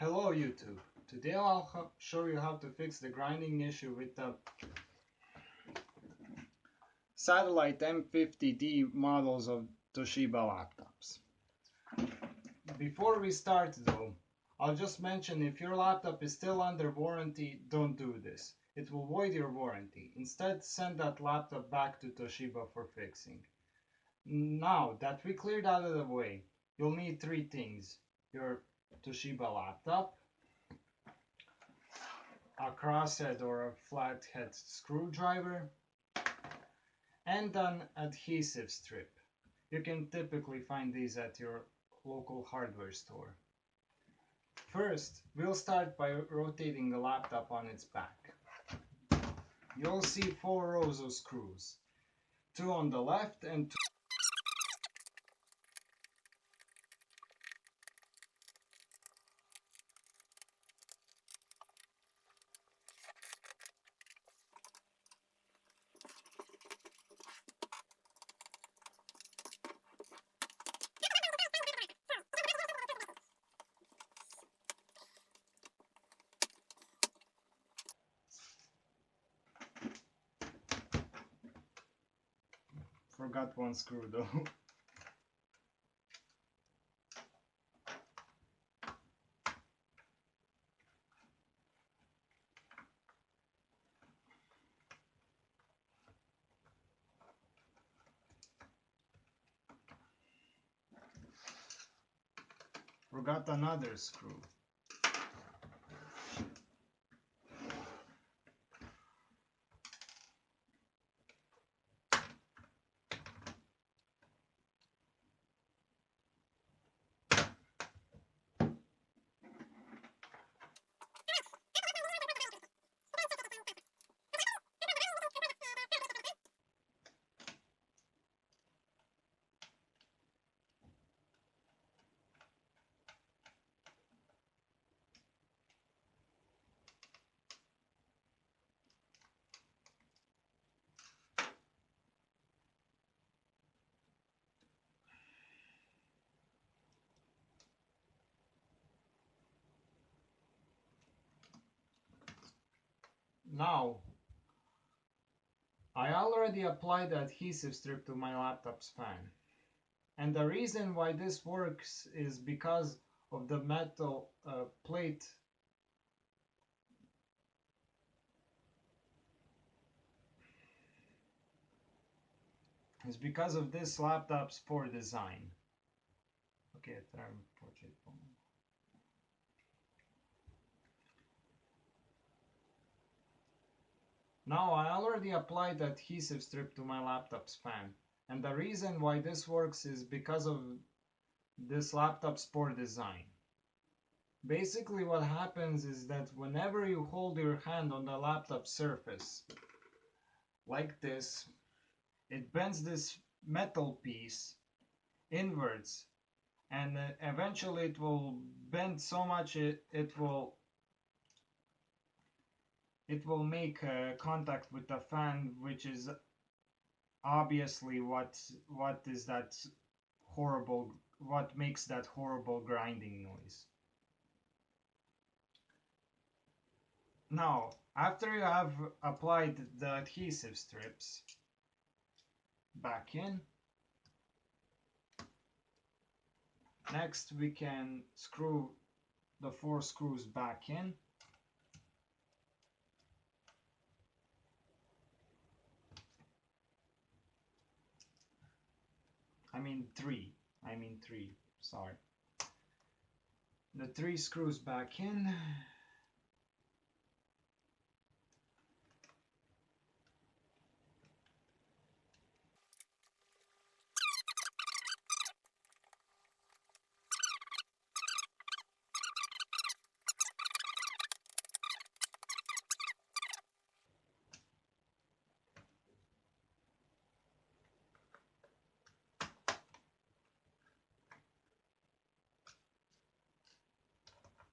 Hello YouTube. Today I'll show you how to fix the grinding issue with the satellite M50D models of Toshiba laptops. Before we start though, I'll just mention if your laptop is still under warranty, don't do this. It will void your warranty. Instead, send that laptop back to Toshiba for fixing. Now that we cleared out of the way, you'll need three things: your Toshiba laptop, a crosshead or a flathead screwdriver, and an adhesive strip. You can typically find these at your local hardware store. First, we'll start by rotating the laptop on its back. You'll see 4 rows of screws, 2 on the left and 2 Forgot one screw though. Forgot another screw. Now, I already applied the adhesive strip to my laptop's fan. And the reason why this works is because of the metal plate is because of this laptop's poor design. Okay, now I already applied the adhesive strip to my laptop's fan, and the reason why this works is because of this laptop's poor design. Basically what happens is that whenever you hold your hand on the laptop surface, like this, it bends this metal piece inwards, and eventually it will bend so much it will make contact with the fan, which is obviously what makes that horrible grinding noise. Now, after you have applied the adhesive strips back in, next we can screw the 4 screws back in. I mean three, sorry. The 3 screws back in,